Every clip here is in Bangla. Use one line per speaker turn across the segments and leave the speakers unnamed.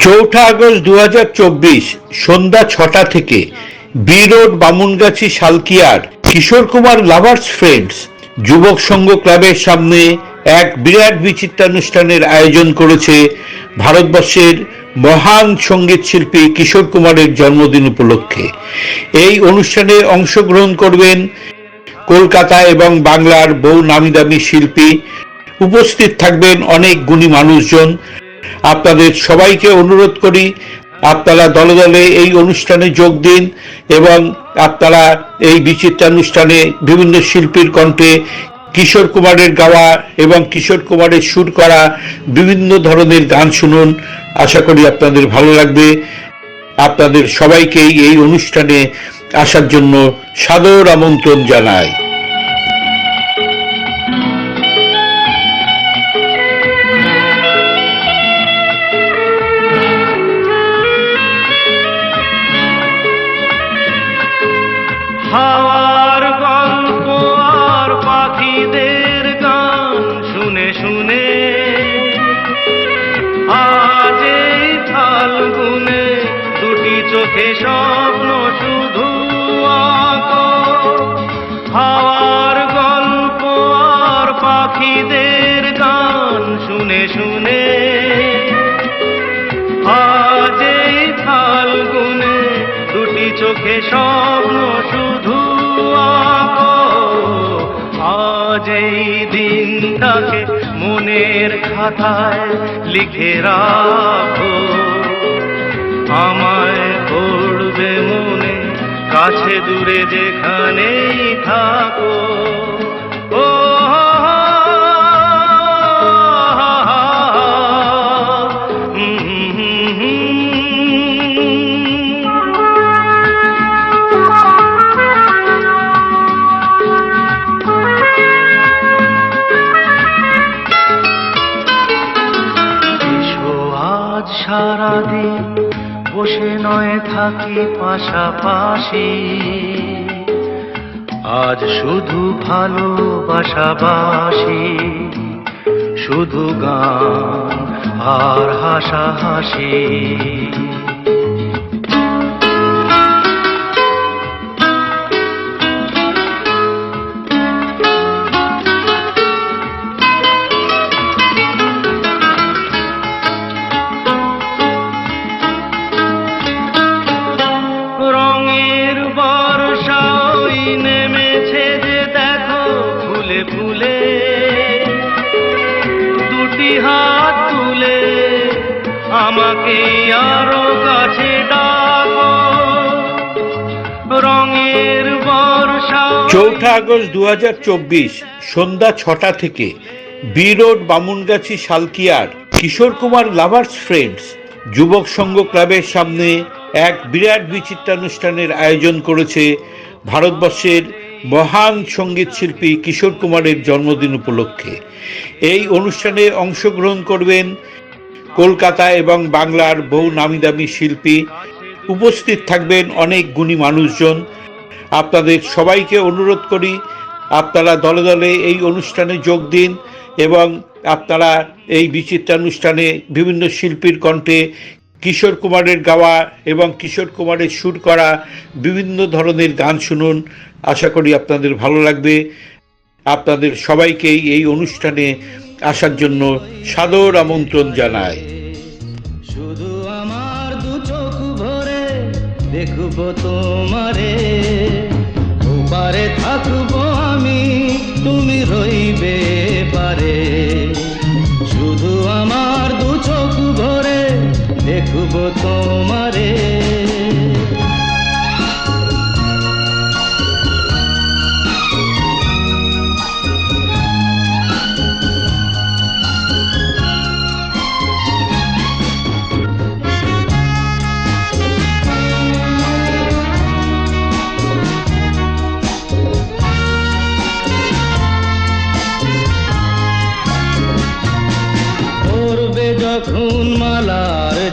চৌঠা আগস্ট 2024 সন্ধ্যা 6টা থেকে B road Bamungachhi সালকিয়ার Kishore Kumar lovers friends যুবক সংঘ ক্লাবের সামনে এক বিরাট বিচিত্রানুষ্ঠানের আয়োজন করেছে ভারতবর্ষের মহান সঙ্গীত শিল্পী কিশোর কুমারের জন্মদিন উপলক্ষে। এই অনুষ্ঠানে অংশগ্রহণ করবেন কলকাতা এবং বাংলার বহু নামিদামি শিল্পী, উপস্থিত থাকবেন অনেক গুণী মানুষজন। আপনাদের সবাইকে অনুরোধ করি আপনারা দলে দলে এই অনুষ্ঠানে যোগ দিন এবং আপনারা এই বিচিত্রানুষ্ঠানে বিভিন্ন শিল্পীর কণ্ঠে কিশোর কুমারের গাওয়া এবং কিশোর কুমারের সুর করা বিভিন্ন ধরনের গান শুনুন। আশা করি আপনাদের ভালো লাগবে। আপনাদের সবাইকে এই অনুষ্ঠানে আসার জন্য সাদর আমন্ত্রণ জানাই।
হাওয়ার গল্প আর পাখিদের গান শুনে শুনে আজ এই ফাল্গুনে দুটি চোখে স্বপ্ন শুধু আঁকো। হাওয়ার গল্প আর পাখিদের গান শুনে শুনে আজ এই ফাল্গুনে দুটি চোখে স্বপ্ন শুধু আঁকো। আজ এই দিনটাকে মনের খাতায় লিখে রাখো, আমায় পড়বে মনে কাছে দূরে যেখানেই থাকো। ও সারাদিন বসে নয় থাকি পাশাপাশি, আজ শুধু ভালোবাসাবাসি, শুধু গান আর হাসাহাসি। ফুলে দুটি হাত তুলে আমাকে আরো কাছে ডাকো, রঙের বর্ষা।
চৌঠা আগস্ট 2024 সন্ধ্যা 6টা থেকে B road Bamungachhi সালকিয়ার Kishore Kumar lovers friends যুবক সংঘ ক্লাবের সামনে এক বিরাট বিচিত্রানুষ্ঠানের আয়োজন করেছে ভারতবর্ষের মহান সঙ্গীত শিল্পী কিশোর কুমারের জন্মদিন উপলক্ষে। এই অনুষ্ঠানে অংশগ্রহণ করবেন কলকাতা এবং বাংলার বহু নামিদামি শিল্পী, উপস্থিত থাকবেন অনেক গুণী মানুষজন। আপনাদের সবাইকে অনুরোধ করি আপনারা দলে দলে এই অনুষ্ঠানে যোগ দিন এবং আপনারা এই বিচিত্রানুষ্ঠানে বিভিন্ন শিল্পীর কণ্ঠে কিশোর কুমারের গাওয়া এবং কিশোর কুমারের সুর করা বিভিন্ন ধরনের গান শুনুন। আশা করি আপনাদের ভালো লাগবে। আপনাদের সবাইকে এই অনুষ্ঠানে আসার জন্য সাদর আমন্ত্রণ জানাই।
শুধু আমার দু চোখ ভরে দেখবো তোমারে, ওপারে থাকবো আমি তুমি রইবে পারে। শুধু আমার দু চোখ ভরে দেখবো তোমারে।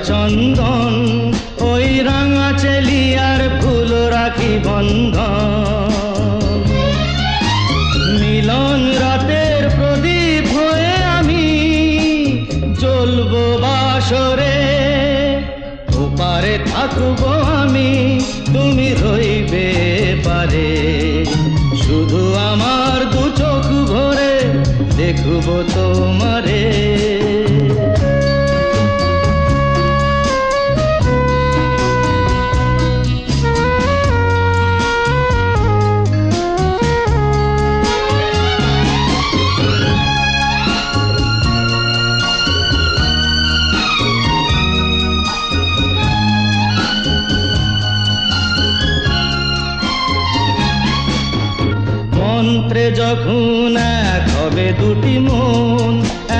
চন্দন, ওই রাঙা চেলিয়ার ফুল রাখি বন্ধন। মিলন রাতের প্রদীপ হয়ে আমি জ্বলবো বাসরে, ওপারে থাকবো আমি, তুমি রইবে পারে। শুধু আমার দু চোখ ভরে দেখবো তোমারে। মন্ত্রে যখন এক হবে দুটি মন,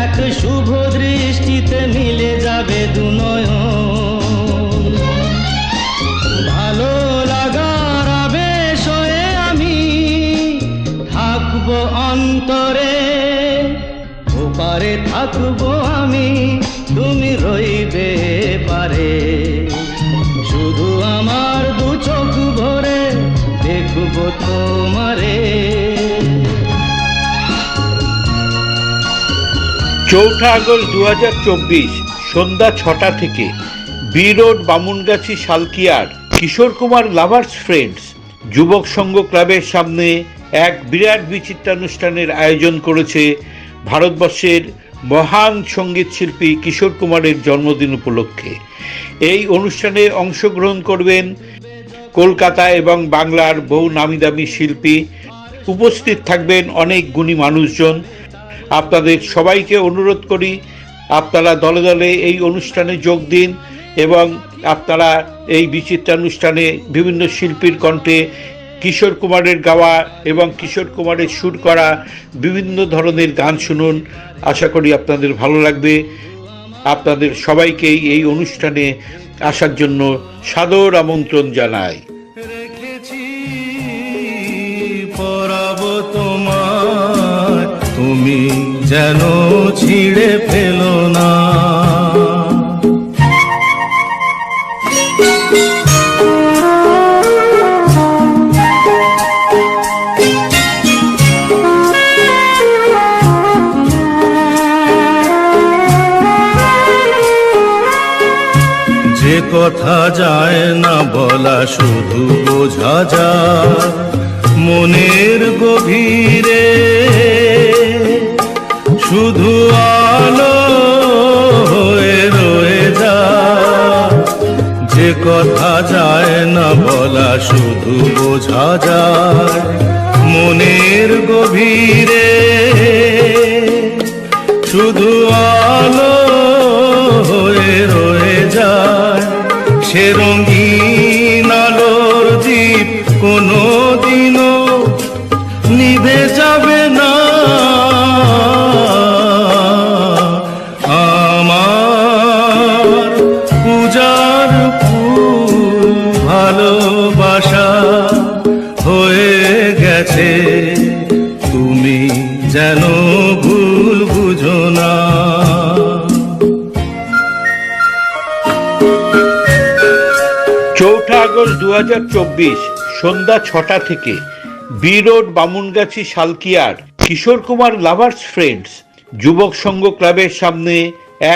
এক শুভ দৃষ্টিতে মিলে যাবে দু নয়ন। ভালো লাগার আবেশ হয়ে আমি থাকবো অন্তরে, ওপারে থাকবো আমি, তুমি রইবে পারে। শুধু আমার দু চোখ ভরে দেখবো তোমারে।
4 আগস্ট 2024 সন্ধ্যা 6টা থেকে B road Bamungachhi সালকিয়ার Kishore Kumar lovers friends যুবক সংঘ ক্লাবের সামনে এক বিরাট বিচিত্রানুষ্ঠানের আয়োজন করেছে ভারতবর্ষের মহান সঙ্গীত শিল্পী কিশোর কুমারের জন্মদিন উপলক্ষে। এই অনুষ্ঠানে অংশগ্রহণ করবেন কলকাতা এবং বাংলার বহু নামি দামি শিল্পী, উপস্থিত থাকবেন অনেক গুণী মানুষজন। আপনাদের সবাইকে অনুরোধ করি আপনারা দলে দলে এই অনুষ্ঠানে যোগ দিন এবং আপনারা এই বিচিত্রানুষ্ঠানে বিভিন্ন শিল্পীর কণ্ঠে কিশোর কুমারের গাওয়া এবং কিশোর কুমারের সুর করা বিভিন্ন ধরনের গান শুনুন। আশা করি আপনাদের ভালো লাগবে। আপনাদের সবাইকেই এই অনুষ্ঠানে আসার জন্য সাদর আমন্ত্রণ জানাই।
রেখেছি পরাবো তোমার, তুমি যেন ছিঁড়ে ফেলো না। যে কথা যায় না বলা শুধু বোঝা যায় মনের গভীরে, শুধু আলো হয়ে রয়ে যায়। যে কথা যায় না বলা শুধু বোঝা যায় মনের গভীরে, শুধু আলো হয়ে রয়ে যায়। সে রঙিন আলোর দ্বীপ কোনো দিনও নিভে যাবে না। আমার পূজার ফুল ভালোবাসা হয়ে গেছে, তুমি যেন ভুল বুঝো না।
4 আগস্ট 2024 সন্ধ্যা 6টা থেকে B road Bamungachhi সালকিয়ার Kishore Kumar lovers friends যুবক সংঘ ক্লাবের সামনে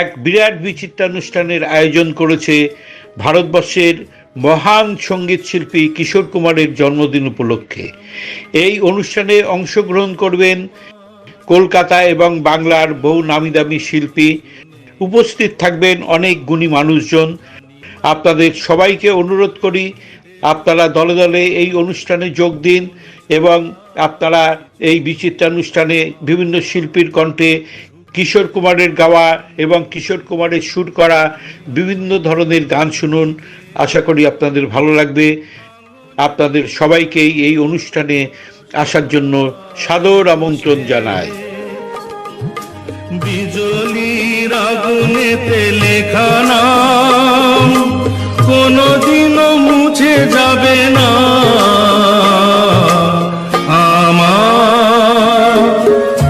এক বিরাট বিচিত্রানুষ্ঠানের আয়োজন করেছে ভারতবর্ষের মহান সঙ্গীত শিল্পী কিশোর কুমারের জন্মদিন উপলক্ষে। এই অনুষ্ঠানে অংশগ্রহণ করবেন কলকাতা এবং বাংলার বহু নামি দামি শিল্পী, উপস্থিত থাকবেন অনেক গুণী মানুষজন। আপনাদের সবাইকে অনুরোধ করি আপনারা দলে দলে এই অনুষ্ঠানে যোগ দিন এবং আপনারা এই বিচিত্রানুষ্ঠানে বিভিন্ন শিল্পীর কণ্ঠে কিশোর কুমারের গাওয়া এবং কিশোর কুমারের সুর করা বিভিন্ন ধরনের গান শুনুন। আশা করি আপনাদের ভালো লাগবে। আপনাদের সবাইকেই এই অনুষ্ঠানে আসার জন্য সাদর আমন্ত্রণ জানাই।
বিজলির আগুনেতে লেখা নাম কোনদিনও মুছে যাবে না। আমার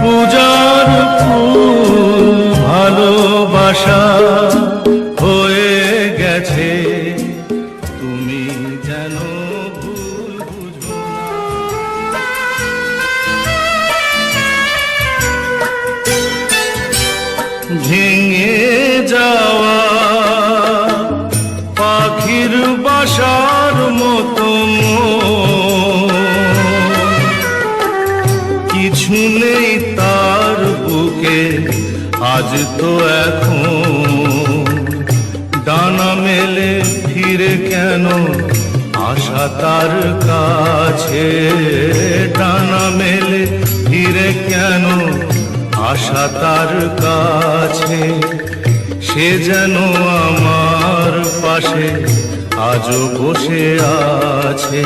পূজার ফুল ভালোবাসা হয়ে
কিছু নেই তার বুকে আজ তো এখন, ডানা মেলে ফিরে কেন আশা তার কাছে, ডানা মেলে ফিরে কেন আশা তার কাছে, সে যেন আমার পাশে আজও বসে আছে।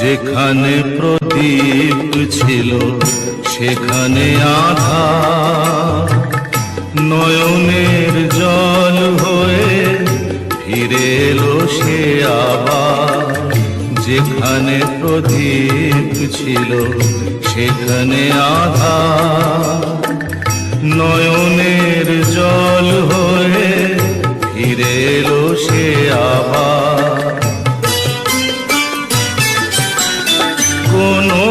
যেখানে প্রদীপ ছিল সেখানে আধার, নয়নের জল হয়ে ফিরে এলো সে আবার। যেখানে প্রদীপ ছিল সেখানে আধার, নয়নের জল হয়ে ফিরে এলো সে আবার। কোনো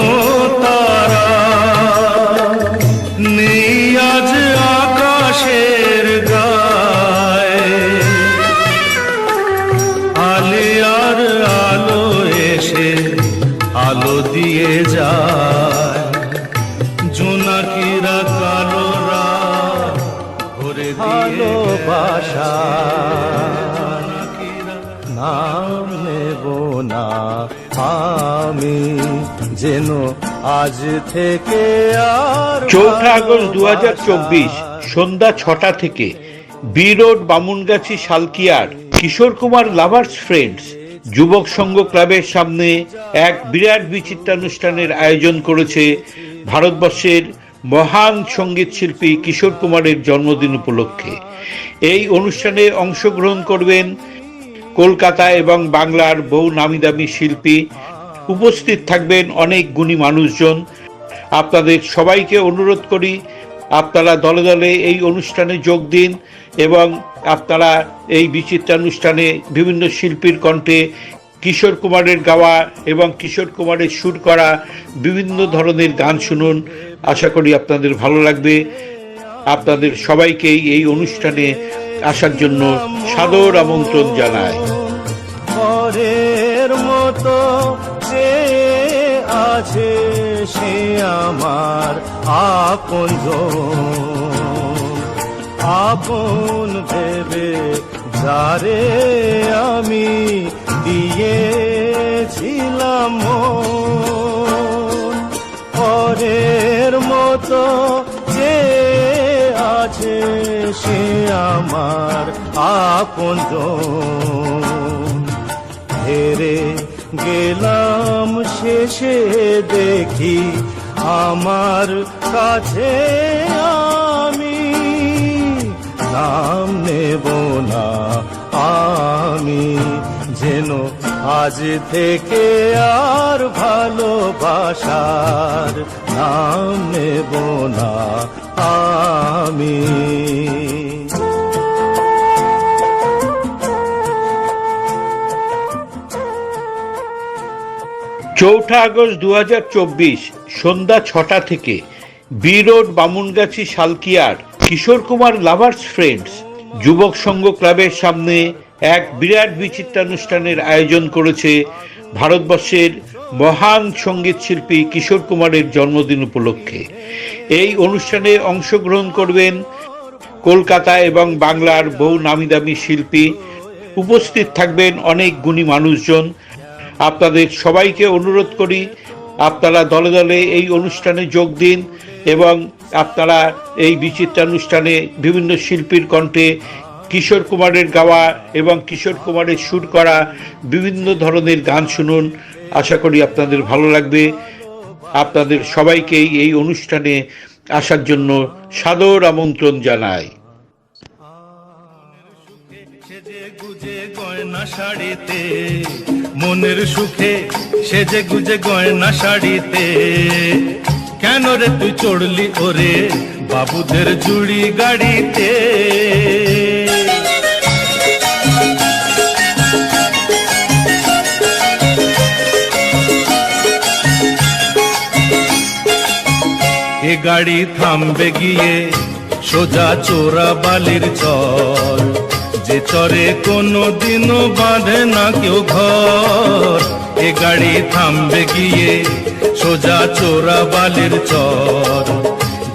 তারা নেই আজ আকাশের গায়ে, আলে আর আলো এসে আলো দিয়ে যায়, জোনাকিরা কালো রাত ভরে দিয়ে বাসা। নাম নেব না আমি যেন আজ থেকে আর।
4 আগস্ট 2024 সন্ধ্যা 6টা থেকে B road Bamungachhi সালকিয়ার Kishore Kumar lovers friends যুবক সংঘ ক্লাবের সামনে এক বিরাট বিচিত্রানুষ্ঠানের আয়োজন করেছে ভারতবর্ষের মহান সঙ্গীত শিল্পী কিশোর কুমারের জন্মদিন উপলক্ষে। এই অনুষ্ঠানে অংশগ্রহণ করবেন কলকাতা এবং বাংলার বহু নামিদামি শিল্পী, উপস্থিত থাকবেন অনেক গুণী মানুষজন। আপনাদের সবাইকে অনুরোধ করি আপনারা দলে দলে এই অনুষ্ঠানে যোগ দিন এবং আপনারা এই বিচিত্রানুষ্ঠানে বিভিন্ন শিল্পীর কণ্ঠে কিশোর কুমারের গাওয়া এবং কিশোর কুমারের সুর করা বিভিন্ন ধরনের গান শুনুন। আশা করি আপনাদের ভালো লাগবে। আপনাদের সবাইকেই এই অনুষ্ঠানে আসার জন্য সাদর আমন্ত্রণ জানাই।
পরের মতো যে আছে সে আমার আপন ভেবে যারে আমি দিয়েছিলাম। পরের মতো যে আছে সে আমার আপনজন। হেরে গেলাম শেষে দেখি আমার কাছে আমি নাম নেব না আমি যেন আজ থেকে আর ভালোবাসার নাম নেব না আমি।
4 আগস্ট 2024 সন্ধ্যা 6টা থেকে B road Bamungachhi সালকিয়ার Kishore Kumar lovers friends যুবক সংঘ ক্লাবের সামনে এক বিরাট বিচিত্রানুষ্ঠানের আয়োজন করেছে ভারতবর্ষের মহান সঙ্গীত শিল্পী কিশোর কুমারের জন্মদিন উপলক্ষে। এই অনুষ্ঠানে অংশগ্রহণ করবেন কলকাতা এবং বাংলার বহু নামিদামি শিল্পী, উপস্থিত থাকবেন অনেক গুণী মানুষজন। আপনাদের সবাইকে অনুরোধ করি আপনারা দলে দলে এই অনুষ্ঠানে যোগ দিন এবং আপনারা এই বিচিত্রানুষ্ঠানে বিভিন্ন শিল্পীর কণ্ঠে কিশোর কুমারের গাওয়া এবং কিশোর কুমারের সুর করা বিভিন্ন ধরনের গান শুনুন। আশা করি আপনাদের ভালো লাগবে। আপনাদের সবাইকেই এই অনুষ্ঠানে আসার জন্য সাদর আমন্ত্রণ জানাই।
শাড়িতে মনের সুখে সেজে গুজে গয়না শাড়িতে, কেন রে তুই চড়লি ওরে বাবুদের জুড়ি গাড়িতে। এ গাড়ি থামবে গিয়ে সোজা চোরা বালির চর, যে চরে কোনো দিনও বাঁধে না কেউ ঘর। এ গাড়ি থামবে গিয়ে সোজা চোরা বালির চর,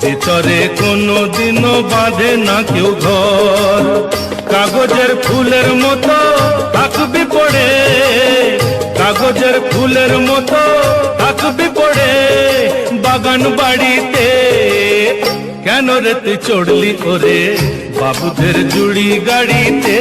যে চরে কোনো দিনও বাঁধে না কেউ ঘর। কাগজের ফুলের মতো থাকবি পড়ে, কাগজের ফুলের মতো থাকবি পড়ে বাগান বাড়িতে। কেন রে তুই চড়লি করে বাবুদের জুড়ি গাড়িতে?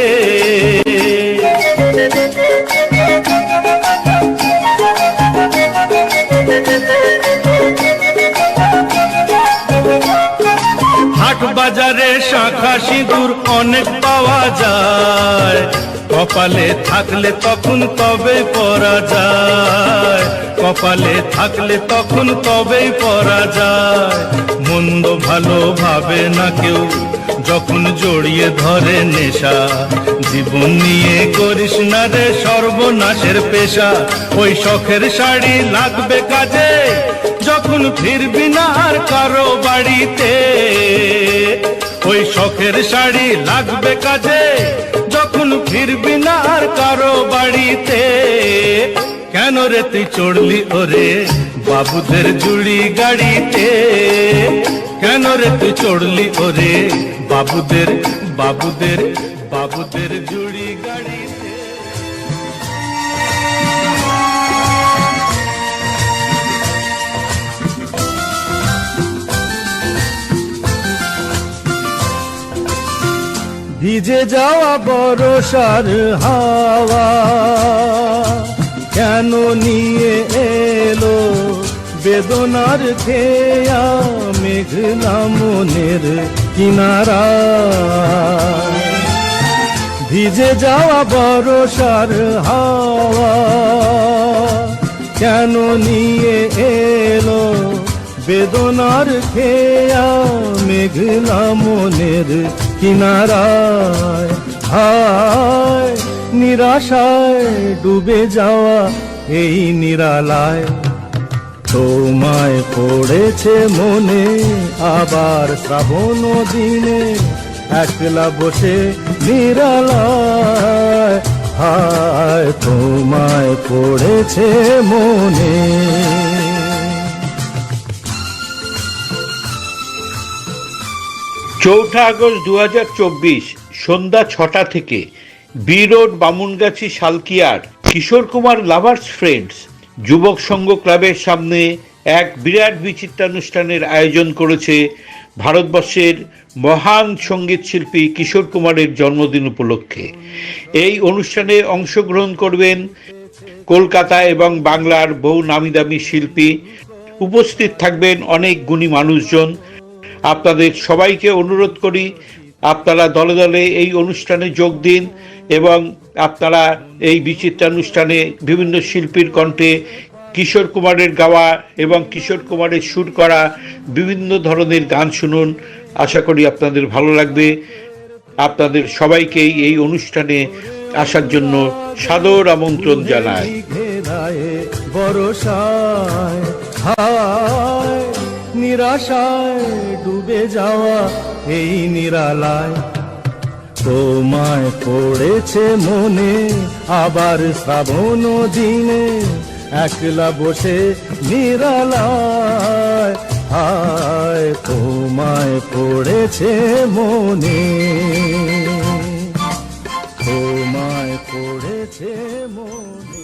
হাট বাজারে শাঁখা সিঁদুর অনেক পাওয়া যায়, কপালে থাকলে তখন তবেই পরা যায়, কপালে থাকলে তখন তবেই পরা যায়। মন্দ ভালো ভাবে না কেউ যখন জড়িয়ে ধরে নেশা, জীবন নিয়ে করিস না রে সর্বনাশের পেশা। ওই শখের শাড়ি লাগবে কাজে যখন ফিরবি না আর কারো বাড়িতে, ওই শখের শাড়ি লাগবে কাজে যখন ফিরবি না আর কারো বাড়িতে। কেন রে তুই চড়লি ওরে বাবুদের জুড়ি গাড়িতে? কেন রে তুই চড়লি ওরে বাবুদের বাবুদের বাবুদের জুড়ি গাড়িতে?
ভিজে যাওয়া বরষার হাওয়া কেন নিয়ে এলো বেদনার খেয়া মেঘলা মনের কিনারা? ভিজে যাওয়া বরষার হাওয়া কেন নিয়ে এলো বেদনার খেয়া মেঘলা মনের কিনারায়? হায় নিরাশায় ডুবে যাওয়া এই নিরালায়, তোমায় পড়েছে মনে আবার শ্রাবণ দিনে একলা বসে নিরালায়। হায় তোমায় পড়েছে মনে।
4 আগস্ট 2024 সন্ধ্যা 6টা থেকে B road Bamungachhi সালকিয়ার Kishore Kumar lovers friends যুবক সংঘ ক্লাবের সামনে এক বিরাট বিচিত্রানুষ্ঠানের আয়োজন করেছে ভারতবর্ষের মহান সঙ্গীত শিল্পী কিশোর কুমারের জন্মদিন উপলক্ষে। এই অনুষ্ঠানে অংশগ্রহণ করবেন কলকাতা এবং বাংলার বহু নামি দামি শিল্পী, উপস্থিত থাকবেন অনেক গুণী মানুষজন। আপনাদের সবাইকে অনুরোধ করি আপনারা দলে দলে এই অনুষ্ঠানে যোগ দিন এবং আপনারা এই বিচিত্রানুষ্ঠানে বিভিন্ন শিল্পীর কণ্ঠে কিশোর কুমারের গাওয়া এবং কিশোর কুমারের সুর করা বিভিন্ন ধরনের গান শুনুন। আশা করি আপনাদের ভালো লাগবে। আপনাদের সবাইকেই এই অনুষ্ঠানে আসার জন্য সাদর আমন্ত্রণ জানাই।
নিরাশায় ডুবে যাওয়া এই নিরালায়, তোমায় পড়েছে মনে আবার শ্রাবণ দিনে একলা বসে নিরালায়। হায় তোমায় পড়েছে মনে, তোমায় পড়েছে মনে।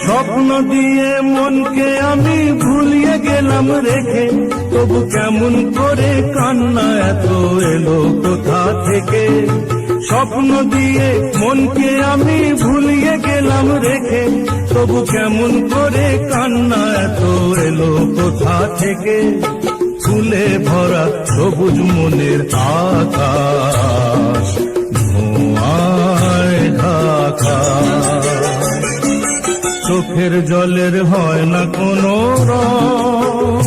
স্বপ্ন দিয়ে মনকে আমি ভুলিয়ে গেলাম রেখে, তবু কেমন করে কান্না এত এলো কোথা থেকে? স্বপ্ন দিয়ে মনকে আমি ভুলিয়ে গেলাম রেখে, তবু কেমন করে কান্না এত এলো কোথা থেকে? ফুলে ভরা সবুজ মনের আকাশ ধোঁয়ায় ঢাকা, চোখের জলের হয় না কোনো রং,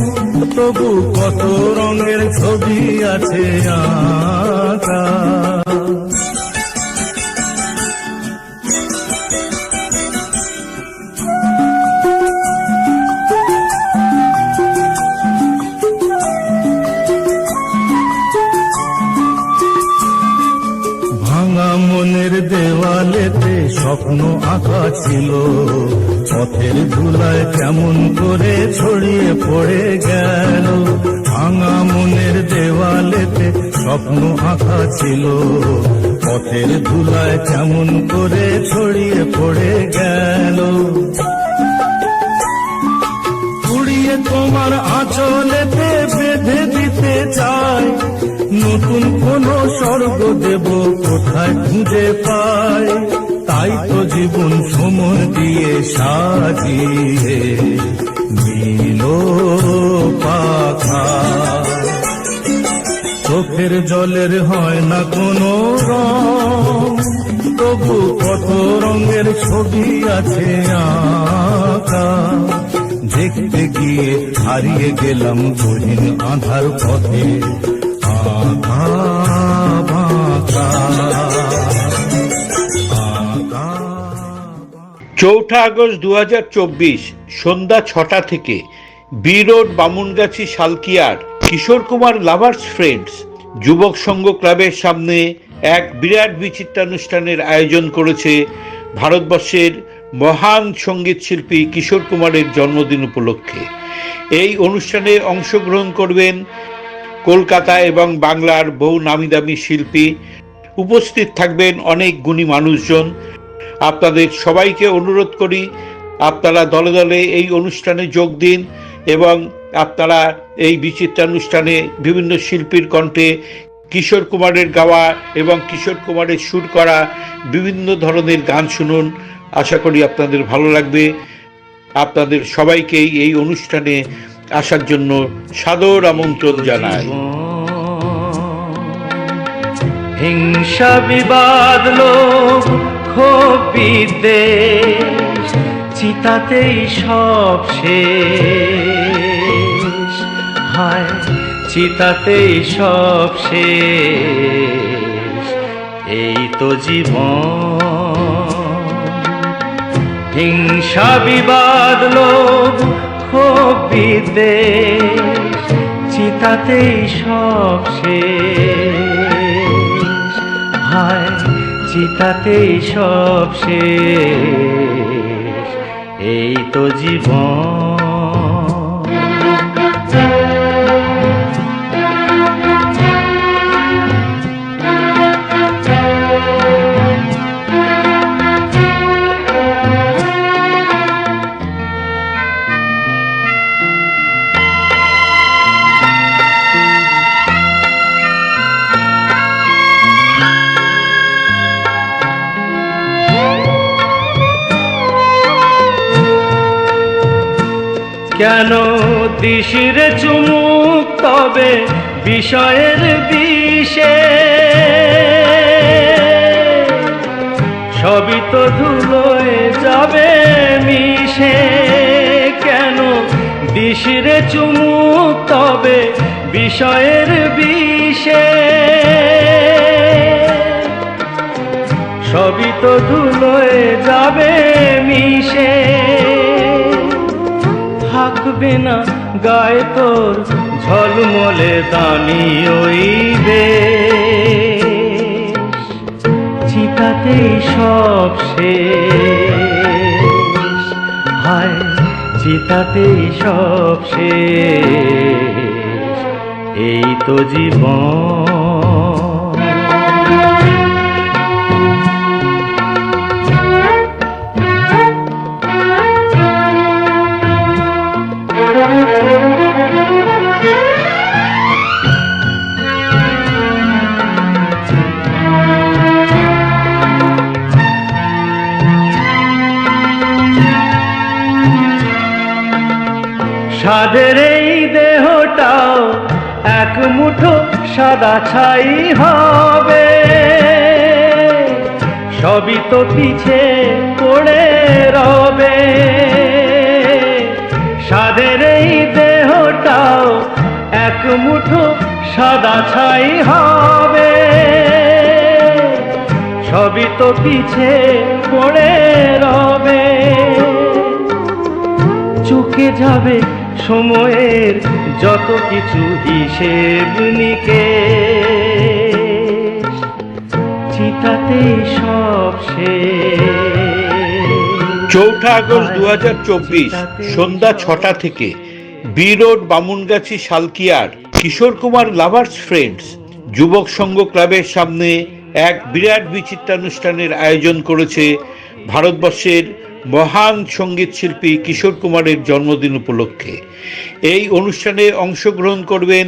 তবু কত রঙের ছবি আছে আঁকা। ভাঙা মনের দেওয়ালেতে স্বপ্ন আঁকা ছিল, পথের ধুলায় কেমন করে ছড়িয়ে পড়ে গেল। ভাঙা মনের দেওয়ালেতে স্বপ্ন আঁকা ছিল, পথের ধুলায় কেমন করে ছড়িয়ে পড়ে গেল। কুড়িয়ে তোমার আঁচলেতে বেঁধে দিতে চাই, নতুন কোন স্বর্গ দেব কোথায় খুঁজে পাই। তাই তো জীবন সময় দিয়ে সাজিয়ে দিল পাখা। চোখের জলের হয় না কোনো রং, তবু কত রঙের ছবি আছে আঁকা। দেখতে গিয়ে হারিয়ে গেলাম গহীন আঁধার পথে, আঁকা বাঁকা।
4 আগস্ট 2024 সন্ধ্যা 6টা থেকে B road Bamungachhi সালকিয়ার Kishore Kumar lovers friends যুবক সংঘ ক্লাবের সামনে এক বিরাট বিচিত্রানুষ্ঠানের আয়োজন করেছে ভারতবর্ষের মহান সঙ্গীত শিল্পী কিশোর কুমারের জন্মদিন উপলক্ষে। এই অনুষ্ঠানে অংশগ্রহণ করবেন কলকাতা এবং বাংলার বহু নামি দামি শিল্পী, উপস্থিত থাকবেন অনেক গুণী মানুষজন। আপনাদের সবাইকে অনুরোধ করি আপনারা দলে দলে এই অনুষ্ঠানে যোগ দিন এবং আপনারা এই বিচিত্রানুষ্ঠানে বিভিন্ন শিল্পীর কণ্ঠে কিশোর কুমারের গাওয়া এবং কিশোর কুমারের সুর করা বিভিন্ন ধরনের গান শুনুন। আশা করি আপনাদের ভালো লাগবে। আপনাদের সবাইকেই এই অনুষ্ঠানে আসার জন্য সাদর আমন্ত্রণ জানাই।
হিংসা বিবাদ লোভ ক্ষোভ বিদ্বেষ চিতাতেই সব শেষ, হায় চিতাতেই সব শেষ। এই তো জীবন। হিংসা বিবাদ লোভ ক্ষোভ বিদ্বেষ চিতাতেই সব শেষ, হায় চিতাতেই সব শেষ। এই তো জীবন। কেন দিশিরে চুমুক তবে বিষয়ের বিষে, সবই তো ধুলোয় যাবে মিশে। কেন দিশিরে চুমুক তবে বিষয়ের বিষে, সবই তো ধুলোয় যাবে মিশে। থাকবে না গায়ে তোর ঝলমলে দামি ওই দেশ, চিতাতেই সব শেষ, হায় চিতাতেই সব শেষ। এই তো জীবন। সাদের এই দেহটাও এক মুঠো সাদা ছাই হবে, সবই তো পিছে পড়ে রবে। আমাদের এই দেহটাও এক মুঠো সাদা ছাই হবে, সবই তো পিছে পড়ে রবে। চুকে যাবে সময়ের যত কিছু হিসেব নিকেশ, চিতাতেই সব শেষ।
4 আগস্ট 2024 সন্ধ্যা 6টা থেকে B road Bamungachhi সালকিয়ার Kishore Kumar lovers friends যুবক সংঘ ক্লাবের সামনে এক বিরাট বিচিত্রানুষ্ঠানের আয়োজন করেছে ভারতবর্ষের মহান সঙ্গীত শিল্পী কিশোর কুমারের জন্মদিন উপলক্ষে। এই অনুষ্ঠানে অংশগ্রহণ করবেন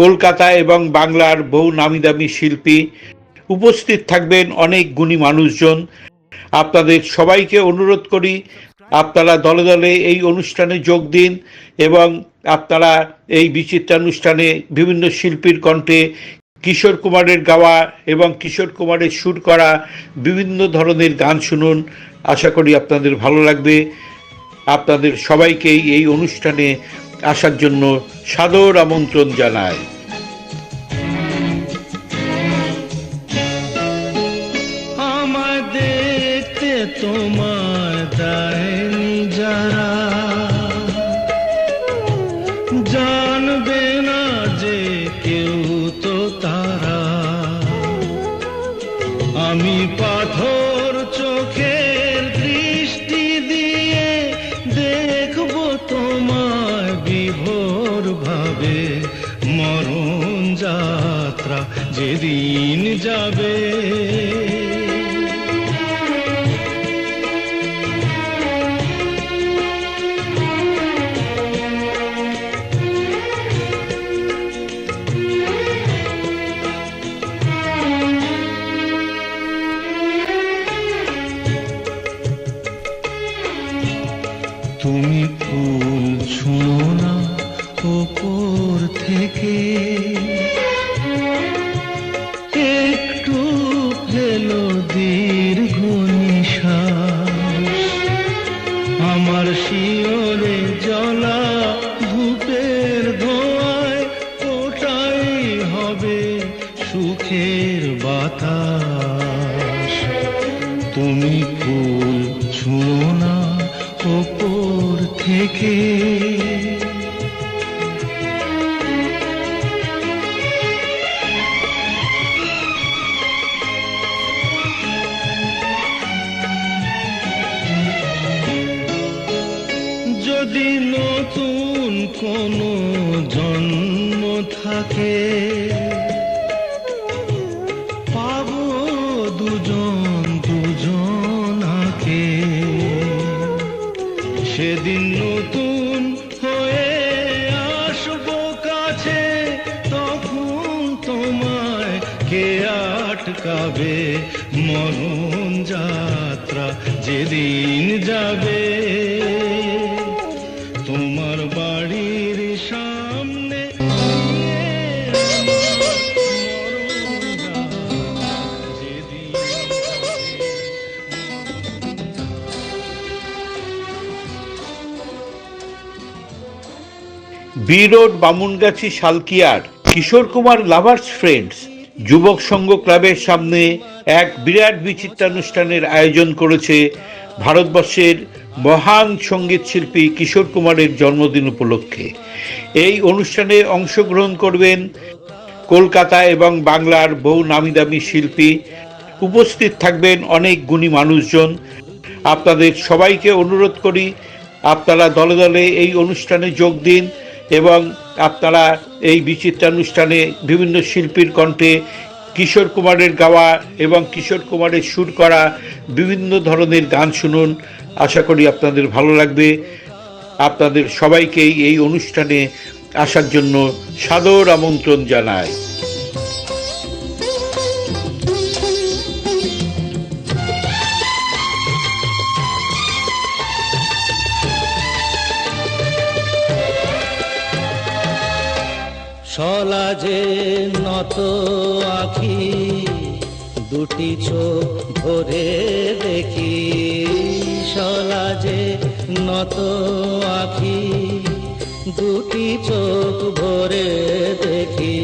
কলকাতা এবং বাংলার বহু নামিদামি শিল্পী, উপস্থিত থাকবেন অনেক গুণী মানুষজন। আপনাদের সবাইকে অনুরোধ করি আপনারা দলে দলে এই অনুষ্ঠানে যোগ দিন এবং আপনারা এই বিচিত্রানুষ্ঠানে বিভিন্ন শিল্পীর কণ্ঠে কিশোর কুমারের গাওয়া এবং কিশোর কুমারের সুর করা বিভিন্ন ধরনের গান শুনুন। আশা করি আপনাদের ভালো লাগবে। আপনাদের সবাইকেই এই অনুষ্ঠানে আসার জন্য সাদর আমন্ত্রণ জানাই।
আমায় দেখতে তোমার দেয়নি যারা, জানবে না যে কেউ তো তারা। আমি পাথর চোখের দৃষ্টি দিয়ে দেখব তোমায় বিভোর ভাবে, মরণ যাত্রা যেদিন যাবে। তুমি ফুল ছুঁয়ো না ওপর থেকে, একটু ফেলো দীর্ঘ নিঃশ্বাস। আমার শিয়রে জ্বলা ধূপের ধোঁয়ায় ওটাই হবে সুখের বাতাস। তুমি ফুল ছুঁয়ো না ওপর থেকে। যদি নতুন কোনো জন্ম থাকে, পাবো দুজন দুজনাকে। সেদিন নতুন হয়ে আসবো কাছে, তখন তোমায় কে আটকাবে, মরণ যাত্রা যেদিন যাবে। তোমার বাড়ির সামনে
B road Bamungachhi সালকিয়ার Kishore Kumar lovers friends যুবক সংঘ ক্লাবের সামনে এক বিরাট বিচিত্রানুষ্ঠানের আয়োজন করেছে ভারতবর্ষের মহান সঙ্গীত শিল্পী কিশোর কুমারের জন্মদিন উপলক্ষে। এই অনুষ্ঠানে অংশগ্রহণ করবেন কলকাতা এবং বাংলার বহু নামিদামি শিল্পী, উপস্থিত থাকবেন অনেক গুণী মানুষজন। আপনাদের সবাইকে অনুরোধ করি আপনারা দলে দলে এই অনুষ্ঠানে যোগ দিন এবং আপনারা এই বিচিত্রানুষ্ঠানে বিভিন্ন শিল্পীর কণ্ঠে কিশোর কুমারের গাওয়া এবং কিশোর কুমারের সুর করা বিভিন্ন ধরনের গান শুনুন। আশা করি আপনাদের ভালো লাগবে। আপনাদের সবাইকেই এই অনুষ্ঠানে আসার জন্য সাদর আমন্ত্রণ জানাই।
সলাজে নত আখি দুটি চোখ ভরে দেখি, সলাজে নত আখি দুটি চোখ ভরে দেখি,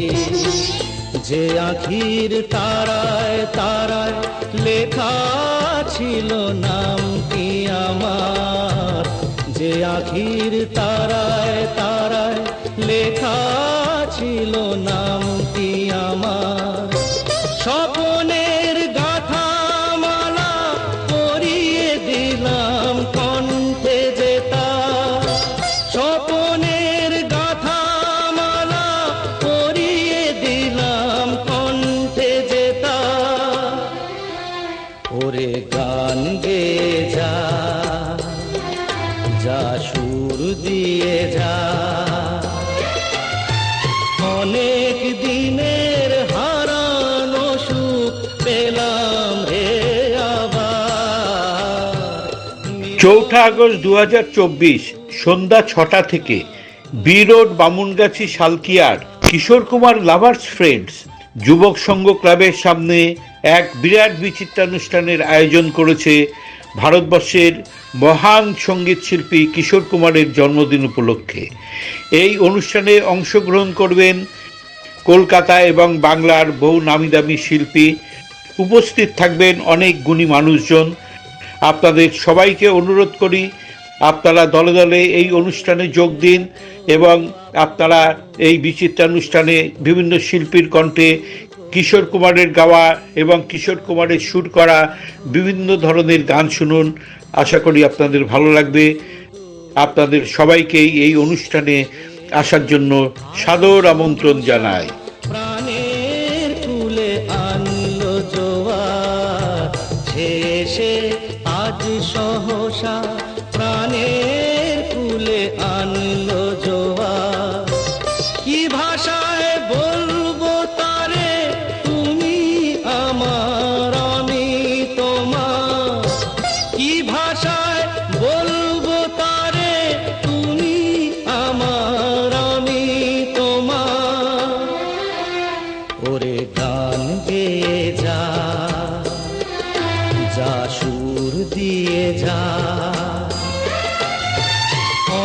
যে আখির তারায় তারায় লেখা ছিল নামটি আমার, যে আখির তারায় তারায় লেখা ছিল নামটি আমার। স্বপনের গাথা মালা পরিয়ে দিলাম কণ্ঠে যেতা, স্বপনের গাথা মালা পরিয়ে দিলাম কণ্ঠে যেতা। ওরে গান গেয়ে যা, যা সুর দিয়ে যা, অনেক দিনের হারানো সুখ পেলাম রে আবার।
4 আগস্ট 2024 সন্ধ্যা 6টা থেকে B road Bamungachhi সালকিয়ার Kishore Kumar lovers friends যুবক সংঘ ক্লাবের সামনে এক বিরাট বিচিত্রানুষ্ঠানের আয়োজন করেছে ভারতবর্ষের মহান সঙ্গীত শিল্পী কিশোর কুমারের জন্মদিন উপলক্ষে। এই অনুষ্ঠানে অংশগ্রহণ করবেন কলকাতা এবং বাংলার বহু নামিদামি শিল্পী, উপস্থিত থাকবেন অনেক গুণী মানুষজন। আপনাদের সবাইকে অনুরোধ করি আপনারা দলে দলে এই অনুষ্ঠানে যোগ দিন এবং আপনারা এই বিচিত্রানুষ্ঠানে বিভিন্ন শিল্পীর কণ্ঠে কিশোর কুমারের গাওয়া এবং কিশোর কুমারের সুর করা বিভিন্ন ধরনের গান শুনুন। আশা করি আপনাদের ভালো লাগবে। আপনাদের সবাইকেই এই অনুষ্ঠানে আসার জন্য সাদর আমন্ত্রণ জানাই।
প্রাণের কুলে আনলো জোয়ার, শেষে আজ সহসা প্রাণের কুলে আনলো জোয়ার। কি ভাষায় বলবো তারে, তুমি আমার আমি তোমার। কি ভাষায় বলবো তারে, তুমি আমার আমি তোমার। ওরে গান গেয়ে যা, যা সুর দিয়ে যা,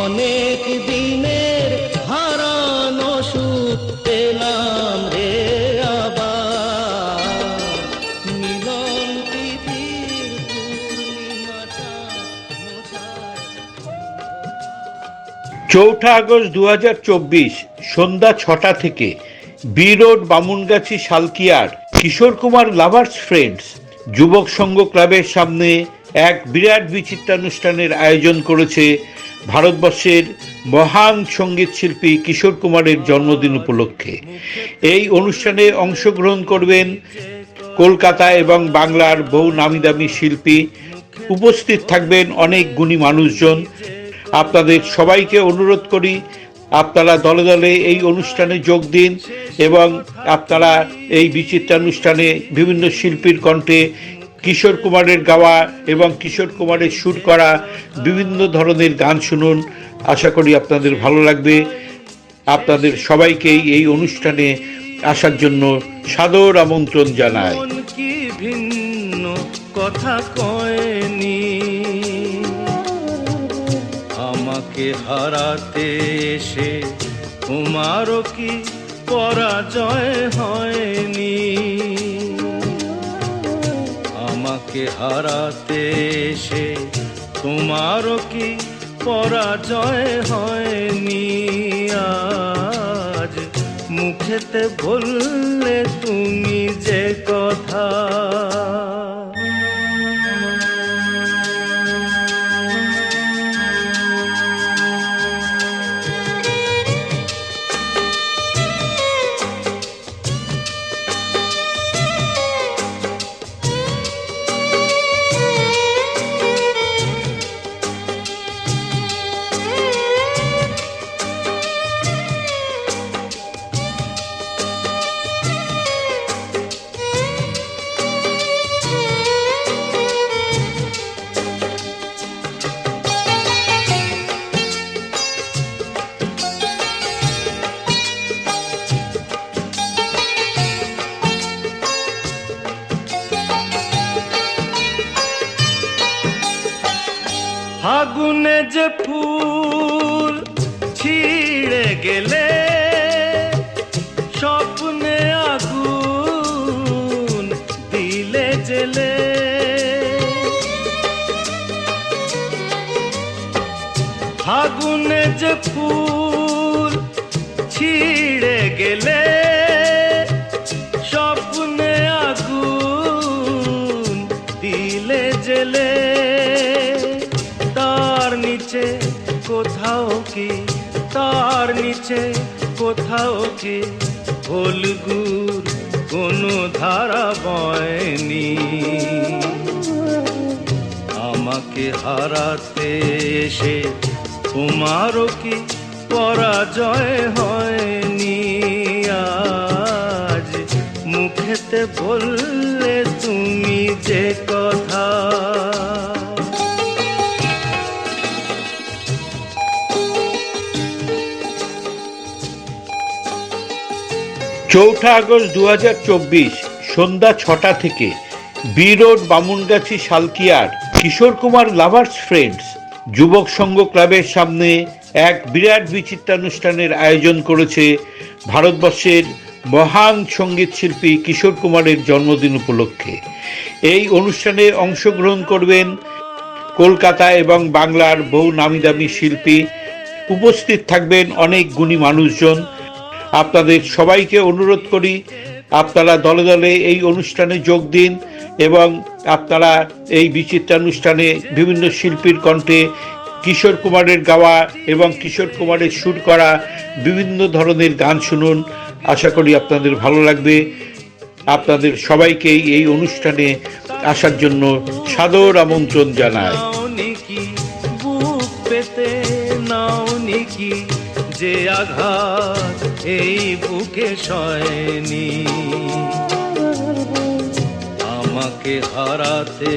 অনেক দিনের হারানো সুখ পেলাম রে আবার। মিলন তিথির পূর্ণিমা চাঁদ মোছায়।
4 আগস্ট 2024 সন্ধ্যা 6টা থেকে B road Bamungachhi সালকিয়ার Kishore Kumar lovers friends যুবক সংঘ ক্লাবের সামনে এক বিরাট বিচিত্রানুষ্ঠানের আয়োজন করেছে ভারতবর্ষের মহান সঙ্গীত শিল্পী কিশোর কুমারের জন্মদিন উপলক্ষে। এই অনুষ্ঠানে অংশগ্রহণ করবেন কলকাতা এবং বাংলার বহু নামিদামি শিল্পী, উপস্থিত থাকবেন অনেক গুণী মানুষজন। আপনাদের সবাইকে অনুরোধ করি আপনারা দলে দলে এই অনুষ্ঠানে যোগ দিন এবং আপনারা এই বিচিত্রানুষ্ঠানে বিভিন্ন শিল্পীর কণ্ঠে কিশোর কুমারের গাওয়া এবং কিশোর কুমারের সুর করা বিভিন্ন ধরনের গান শুনুন। আশা করি আপনাদের ভালো লাগবে। আপনাদের সবাইকেই এই অনুষ্ঠানে আসার জন্য সাদর আমন্ত্রণ জানাই।
মন কি ভিন্ন কথা কয়নি, আমাকে হারাতে এসে তোমারও কি পরাজয় হয়নি। আমাকে হারাতে এসে তোমারও কি পরাজয় হয়নি। আজ মুখেতে বললে তুমি যে কথা, ফাগুনে যে ফুল ছিঁড়ে গেলে স্বপ্নে আগুন দিলে জেলে, ফাগুনে যে ফুল ছিঁড়ে গেলে স্বপ্নে আগুন দিলে জেলে, তার নিচে কোথাও কি, তার নিচে কোথাও কি ফলগুর কোনো ধারা বয়নি, আমাকে হারাতে এসে তোমারও কি পরাজয় হয়নি, আজ মুখেতে বললে তুমি যে কথা।
4 আগস্ট 2024 সন্ধ্যা 6টা থেকে B road Bamungachhi সালকিয়ার Kishore Kumar lovers friends যুবক সংঘ ক্লাবের সামনে এক বিরাট বিচিত্রানুষ্ঠানের আয়োজন করেছে ভারতবর্ষের মহান সঙ্গীত শিল্পী কিশোর কুমারের জন্মদিন উপলক্ষে। এই অনুষ্ঠানে অংশগ্রহণ করবেন কলকাতা এবং বাংলার বহু নামিদামি শিল্পী, উপস্থিত থাকবেন অনেক গুণী মানুষজন। আপনাদের সবাইকে অনুরোধ করি আপনারা দলে দলে এই অনুষ্ঠানে যোগ দিন এবং আপনারা এই বিচিত্রানুষ্ঠানে বিভিন্ন শিল্পীর কণ্ঠে কিশোর কুমারের গাওয়া এবং কিশোর কুমারের সুর করা বিভিন্ন ধরনের গান শুনুন। আশা করি আপনাদের ভালো লাগবে। আপনাদের সবাইকে এই অনুষ্ঠানে আসার জন্য সাদর আমন্ত্রণ জানাই।
বুক পেতে নাওনি কি যে আঘাত এই বুকে সয়নি, আমাকে হারাতে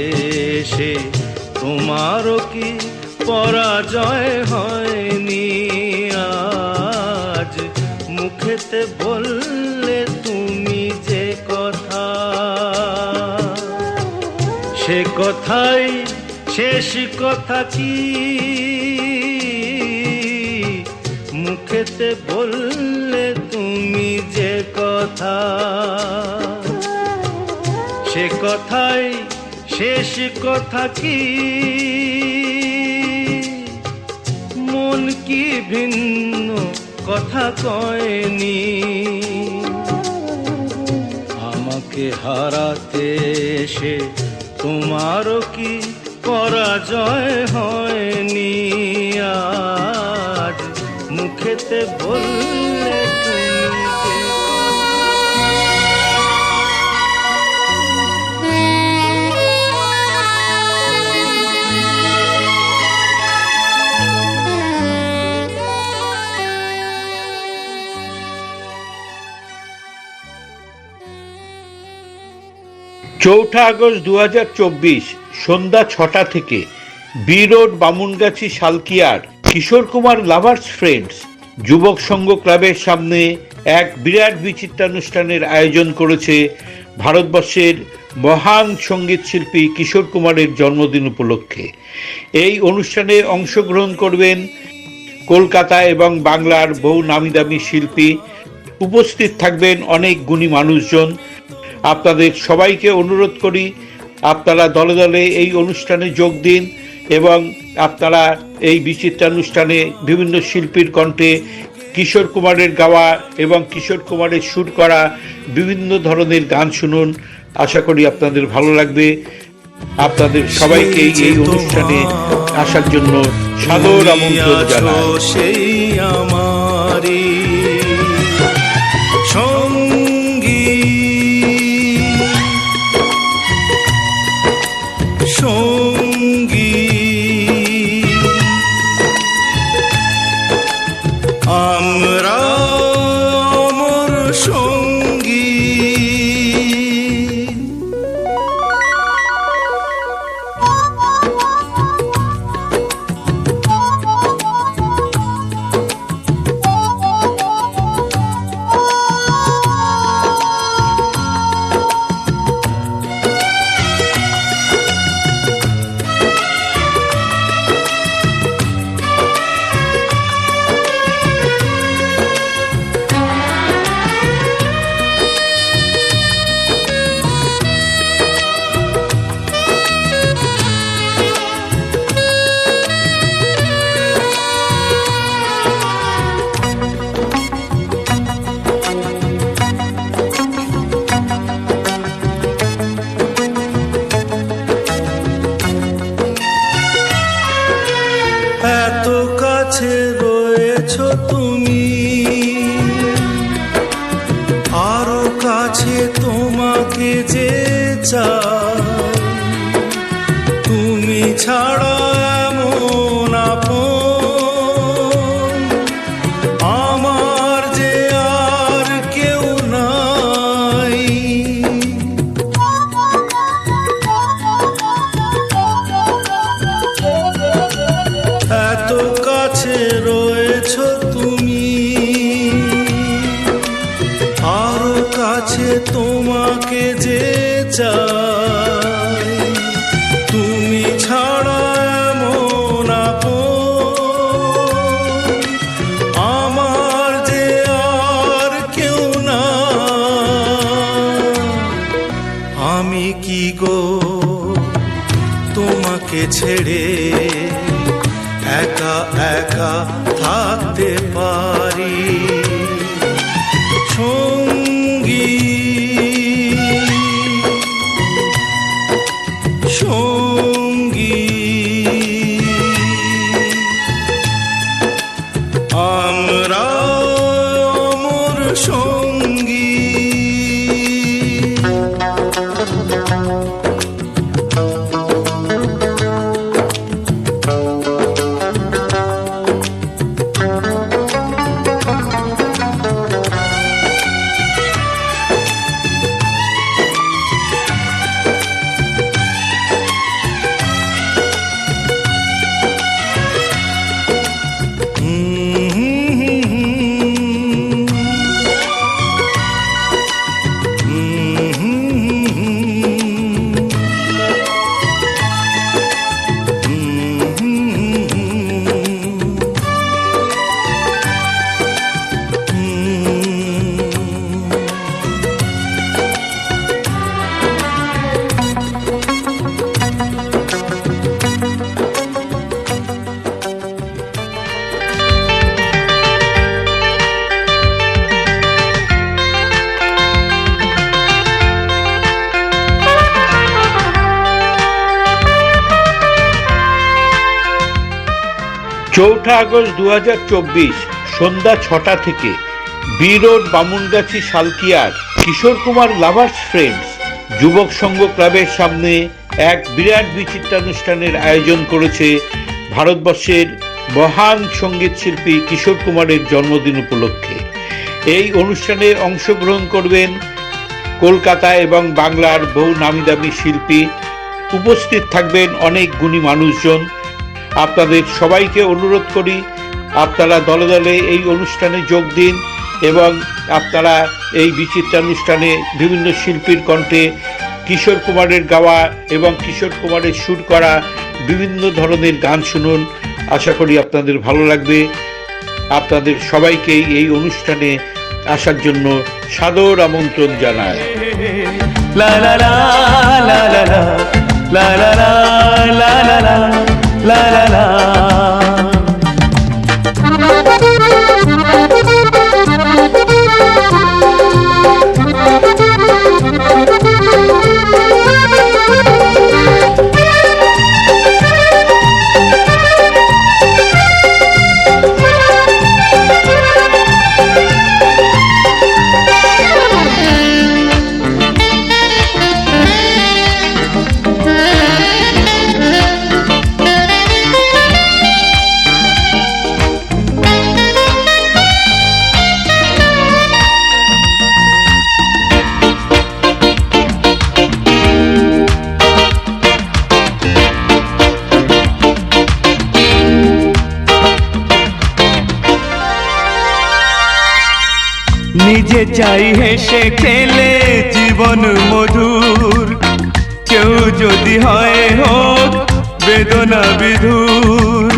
এসে তোমারও কি পরাজয় হয়নি, আজ মুখেতে বললে তুমি যে কথা, সে কথাই শেষ কথা কি মুখেতে বললে তুমি যে কথা, সে কথাই শেষ কথা কি মন কি ভিন্ন কথা কয়নি, আমাকে হারাতে এসে তোমারও কি পরাজয় হয়নি, আজ মুখেতে বললে তুমি যে
চৌঠা আগস্ট 2024 সন্ধ্যা 6টা থেকে B road Bamungachhi সালকিয়ার Kishore Kumar lovers friends যুবক সংঘ ক্লাবের সামনে এক বিরাট বিচিত্রানুষ্ঠানের আয়োজন করেছে ভারতবর্ষের মহান সঙ্গীত শিল্পী কিশোর কুমারের জন্মদিন উপলক্ষে। এই অনুষ্ঠানে অংশগ্রহণ করবেন কলকাতা এবং বাংলার বহু নামিদামি শিল্পী, উপস্থিত থাকবেন অনেক গুণী মানুষজন। আপনাদের সবাইকে অনুরোধ করি আপনারা দলে দলে এই অনুষ্ঠানে যোগ দিন এবং আপনারা এই বিচিত্রানুষ্ঠানে বিভিন্ন শিল্পীর কণ্ঠে কিশোর কুমারের গাওয়া এবং কিশোর কুমারের সুর করা বিভিন্ন ধরনের গান শুনুন। আশা করি আপনাদের ভালো লাগবে। আপনাদের সবাইকে এই অনুষ্ঠানে আসার জন্য সাদর আমন্ত্রণ জানাই।
সেই আমারি সঙ্গী আমরা অমর সঙ্গী। কাছে তোমাকে যে চাই, তুমি ছাড়া এমন আপন আমার যে আর কেউ নাই। এত কাছে রয়েছো তুমি, আরো কাছে তোমাকে যে চাই, তুমি ছাড়া এমন আপন আমার যে আর কেউ না। আমি কি গো তোমাকে ছেড়ে একা একা থাকতে পারি সঙ্গী, সঙ্গী আমরা অমর সঙ্গী।
চৌঠা আগস্ট 2024 সন্ধ্যা 6টা থেকে B road Bamungachhi সালকিয়ার Kishore Kumar lovers friends যুবক সংঘ ক্লাবের সামনে এক বিরাট বিচিত্রানুষ্ঠানের আয়োজন করেছে ভারতবর্ষের মহান সঙ্গীত শিল্পী কিশোর কুমারের জন্মদিন উপলক্ষে। এই অনুষ্ঠানে অংশগ্রহণ করবেন কলকাতা এবং বাংলার বহু নামিদামি শিল্পী, উপস্থিত থাকবেন অনেক গুণী মানুষজন। আপনাদের সবাইকে অনুরোধ করি আপনারা দলে দলে এই অনুষ্ঠানে যোগ দিন এবং আপনারা এই বিচিত্রানুষ্ঠানে বিভিন্ন শিল্পীর কণ্ঠে কিশোর কুমারের গাওয়া এবং কিশোর কুমারের সুর করা বিভিন্ন ধরনের গান শুনুন। আশা করি আপনাদের ভালো লাগবে। আপনাদের সবাইকে এই অনুষ্ঠানে আসার জন্য সাদর আমন্ত্রণ জানায়।
লা লা লা লা লা লা লা লা লা লা লা লা লা লা। নিজে চাই হেসে খেলে জীবন মধুর, কেউ যদি হয় হোক বেদনা বিধুর।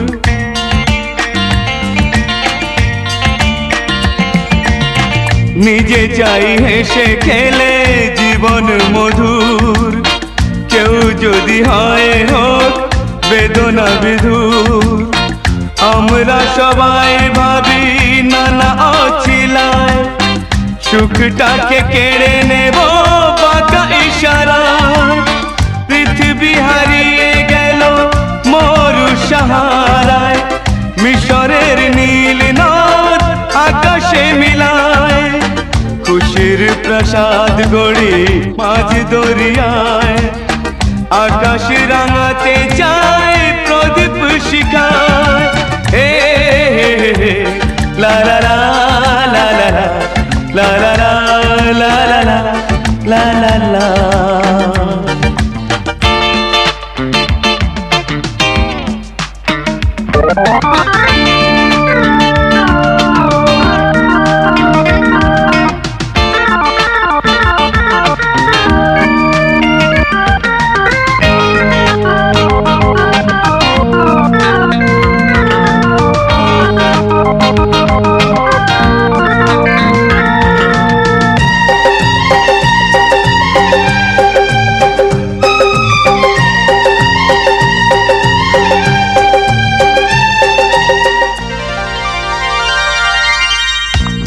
নিজে চাই হেসে খেলে জীবন মধুর, কেউ যদি হয় হোক বেদনা বিধুর। আমরা সবাই ভাবি নানা অছিলায়, সুখটাকে কেড়ে নেব বাঁকা ইশারায়। পৃথিবী হারিয়ে গেল মরু সাহারায়, মিশরের নীল নদ আকাশে মিলায়। খুশির প্রশ্ন
প্রাসাদ গড়ি মাঝ দরিয়ায়, আকাশ রাঙাতে চায় প্রদীপ শিখায়। হে লা লা লা লা লা লা লা লা লা লা লা লা লা।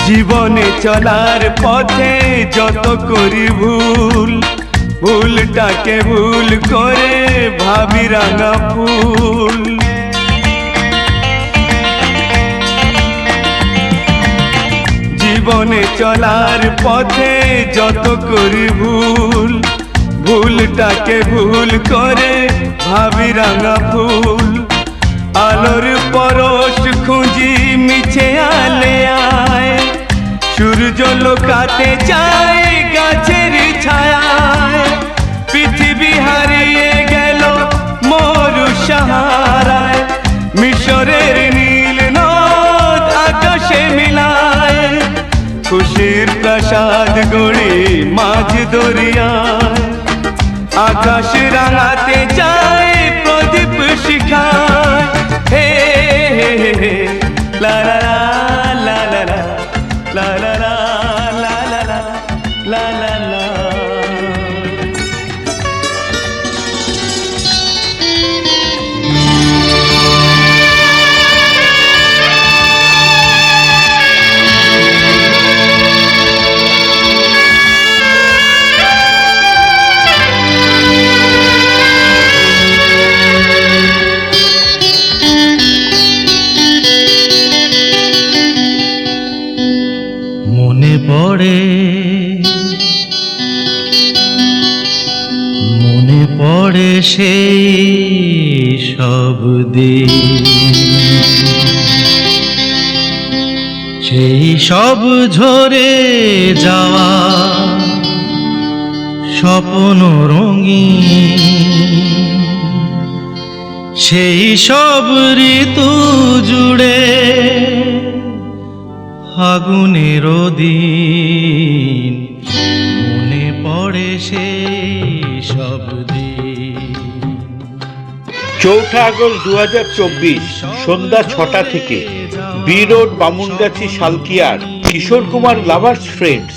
জীবনে চলার পথে যত করি ভুল, ভুলটাকে ভুল করে ভাবি রাঙা ফুল। জীবনে চলার পথে যত করি ভুল, ভুলটাকে ভুল করে ভাবি রাঙা ফুল। আলোর পরশ খুঁজি মিছে আলে আয়, সূর্য লোকাতে চায় গাছের ছায়ায়। পৃথিবী হারিয়ে গেল মরু সাহারায়, মিশরের নীল নদ আকাশে মিলায়। খুশির প্রাসাদ গড়ি মাঝ দরিয়ায়, আকাশ রাঙাতে চায় প্রদীপ শিখায়। হে লা লা লা লা লা লা লা লা লা লা লা লা লা।
মনে পড়ে, মনে পড়ে সেই সব দিন, সেই সব ঝরে যাওয়া স্বপ্ন রঙিন, সেই সব ঋতু জুড়ে ফাগুনের দিন। মনে পড়ে সেই সব দিন।
4 আগস্ট 2024 সন্ধ্যা 6টা থেকে B road Bamungachhi সালকিয়ার Kishore Kumar lovers friends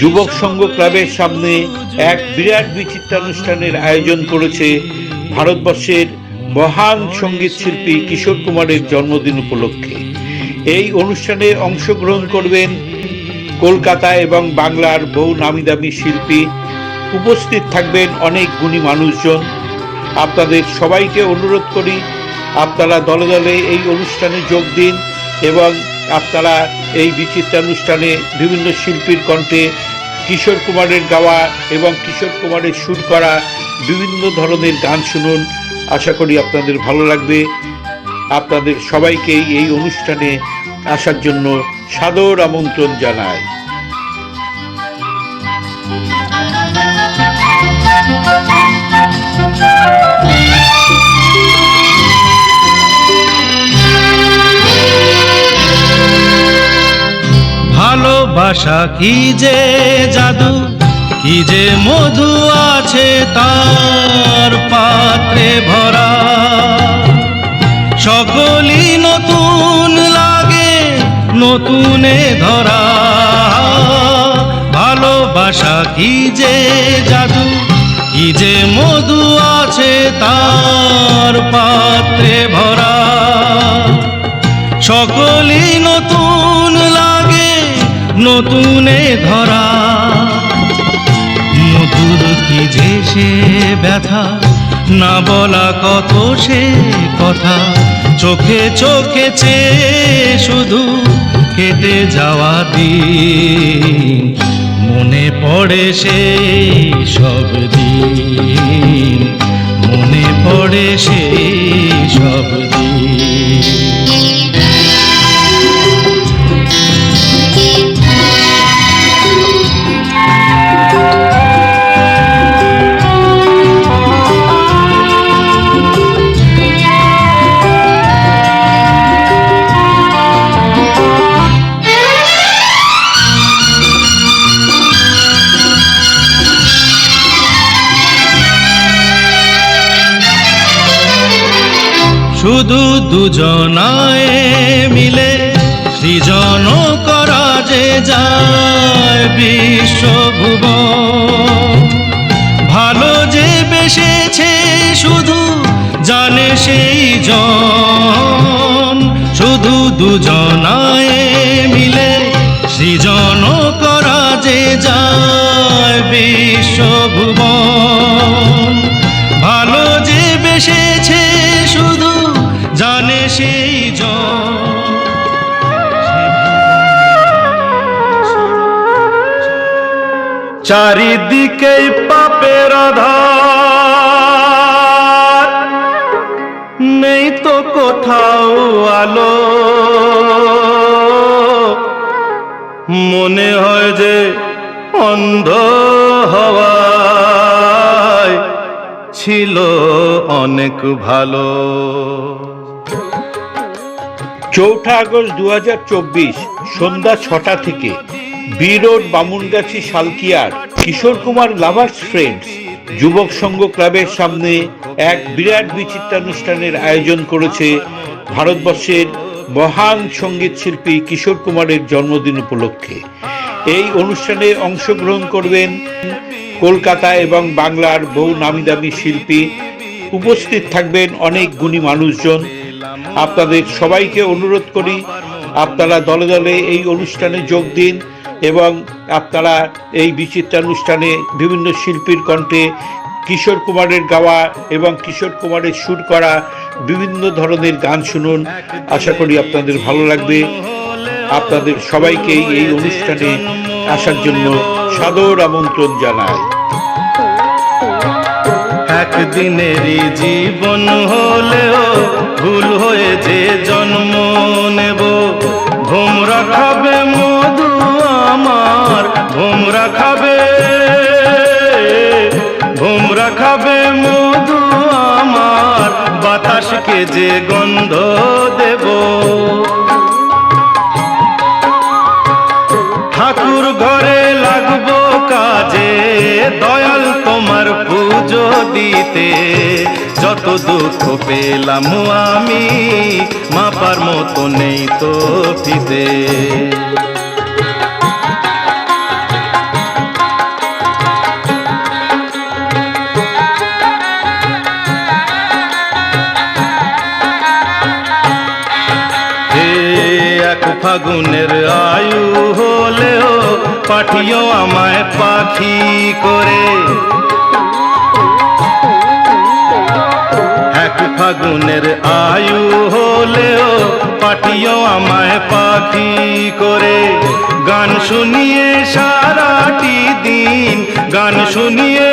যুবক সংঘ ক্লাবের সামনে এক বিরাট বিচিত্রানুষ্ঠানের আয়োজন করেছে ভারতবর্ষের মহান সঙ্গীত শিল্পী কিশোর কুমারের জন্মদিন উপলক্ষে। এই অনুষ্ঠানে অংশগ্রহণ করবেন কলকাতা এবং বাংলার বহু নামি দামি শিল্পী, উপস্থিত থাকবেন অনেক গুণী মানুষজন। আপনাদের সবাইকে অনুরোধ করি আপনারা দলে দলে এই অনুষ্ঠানে যোগ দিন এবং আপনারা এই বিচিত্রানুষ্ঠানে বিভিন্ন শিল্পীর কণ্ঠে কিশোর কুমারের গাওয়া এবং কিশোর কুমারের সুর করা বিভিন্ন ধরনের গান শুনুন। আশা করি আপনাদের ভালো লাগবে। আপনাদের সবাইকে এই অনুষ্ঠানে আসার জন্য সাদর আমন্ত্রণ জানাই।
ভালোবাসা কি যে জাদু, কি যে মধু আছে তার পাত্রে ভরা। সকলই নতুন লাগে নতুনে ধরা। ভালোবাসা কি যে জাদু, কি যে মধু আছে তার পাত্রে ভরা। সকলই নতুন লাগে নতুনে ধরা। মধুর কি যে সে ব্যথা, না বলা কত সে কথা। চোখে চোখে চেয়ে শুধু কেটে যাওয়া দিন। মনে পড়ে সেই সব দিন, মনে পড়ে সেই সব দিন। শুধু দুজনায় মিলে সৃজন করা যে যায় বিশ্বভুবন। ভালো যে বেসেছে শুধু জানে সেই জন, শুধু দুজনায় মিলে সৃজন করা যে যায় বিশ্বভুবন। ভালো যে বেসেছে শুধু জানে সেই জন।
চারিদিকে পাপের আধার, নেই তো কোথাও আলো। মনে হয় যে অন্ধ হওয়ায় ছিল অনেক ভালো।
4 আগস্ট 2024 সন্ধ্যা 6টা থেকে B road Bamungachhi সালকিয়ার Kishore Kumar lovers friends যুবক সংঘ ক্লাবের সামনে এক বিরাট বিচিত্রানুষ্ঠানের আয়োজন করেছে ভারতবর্ষের মহান সঙ্গীত শিল্পী কিশোর কুমারের জন্মদিন উপলক্ষে। এই অনুষ্ঠানে অংশগ্রহণ করবেন কলকাতা এবং বাংলার বহু নামি দামি শিল্পী। উপস্থিত থাকবেন অনেক গুণী মানুষজন। আপনাদের সবাইকে অনুরোধ করি আপনারা দলে দলে এই অনুষ্ঠানে যোগ দিন এবং আপনারা এই বিচিত্রানুষ্ঠানে বিভিন্ন শিল্পীর কণ্ঠে কিশোর কুমারের গাওয়া এবং কিশোর কুমারের সুর করা বিভিন্ন ধরনের গান শুনুন। আশা করি আপনাদের ভালো লাগবে। আপনাদের সবাইকে এই অনুষ্ঠানে আসার জন্য সাদর আমন্ত্রণ জানাই।
একদিনেরই জীবন হলেও ভুল হয়ে যে জন্ম নেব। ভোমরা খাবে মধু আমার, ভোমরা খাবে, ভোমরা খাবে মধু আমার, বাতাসকে যে গন্ধ দেব। ঠাকুর ঘরে লাগবো কাজে, দয়াল তোমার পুজো দিতে। যত দুঃখ পেলাম আমি মাপার মতো নেই তো ফিতে। এক ফাগুনের আয়ু হলেও পাঠিও আমায় পাখি করে। এক ফাগুনের আয়ু হলেও পাঠিও আমায় পাখি করে। গান শুনিয়ে সারাটি দিন, গান শুনিয়ে,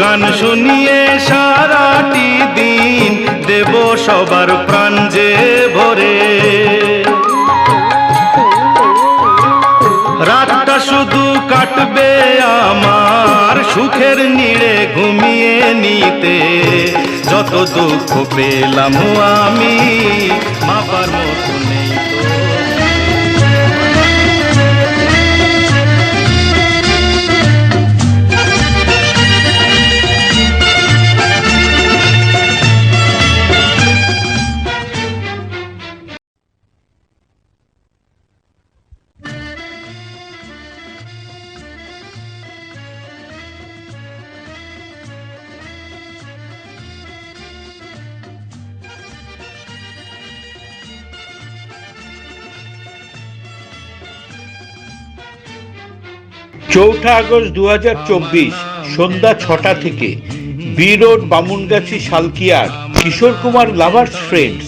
গান শুনিয়ে সারাটি দিন দেব সবার প্রাণ যে ভরে। রাতটা শুধু কাটবে আমার সুখের নীড়ে ঘুমিয়ে নিতে। যত দুঃখ পেলাম আমি মাপার মতো নেই তো।
4 আগস্ট 2024 সন্ধ্যা 6টা থেকে B road Bamungachhi সালকিয়ার Kishore Kumar lovers friends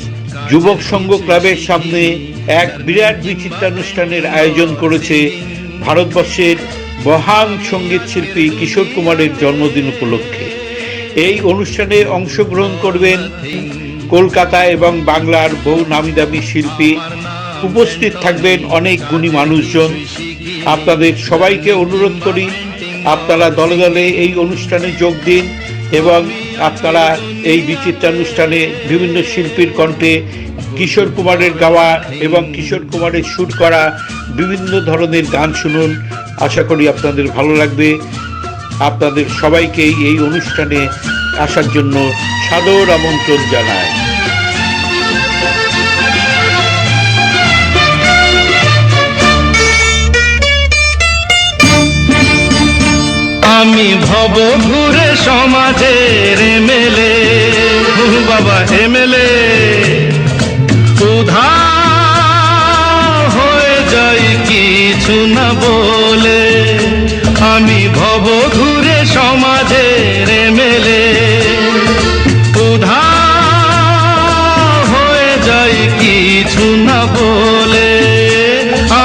যুবক সংঘ ক্লাবের সামনে এক বিরাট বিচিত্রানুষ্ঠানের আয়োজন করেছে ভারতবর্ষের মহান সঙ্গীত শিল্পী কিশোর কুমারের জন্মদিন উপলক্ষে। এই অনুষ্ঠানে অংশগ্রহণ করবেন কলকাতা এবং বাংলার বহু নামি দামি শিল্পী, উপস্থিত থাকবেন অনেক গুণী মানুষজন। আপনাদের সবাইকে অনুরোধ করি আপনারা দলে দলে এই অনুষ্ঠানে যোগ দিন এবং আপনারা এই বিচিত্রানুষ্ঠানে বিভিন্ন শিল্পীর কণ্ঠে কিশোর কুমারের গাওয়া এবং কিশোর কুমারের সুর করা বিভিন্ন ধরনের গান শুনুন। আশা করি আপনাদের ভালো লাগবে। আপনাদের সবাইকে এই অনুষ্ঠানে আসার জন্য সাদর আমন্ত্রণ জানাই।
আমি ভব ঘুরে সমাজের এমএলএ, বাবা এমএলএ, উধার হয়ে যাই কিছু না বলে। আমি ভব ঘুরে সমাজের এমএলএ, উধার হয়ে যাই কিছু না বলে।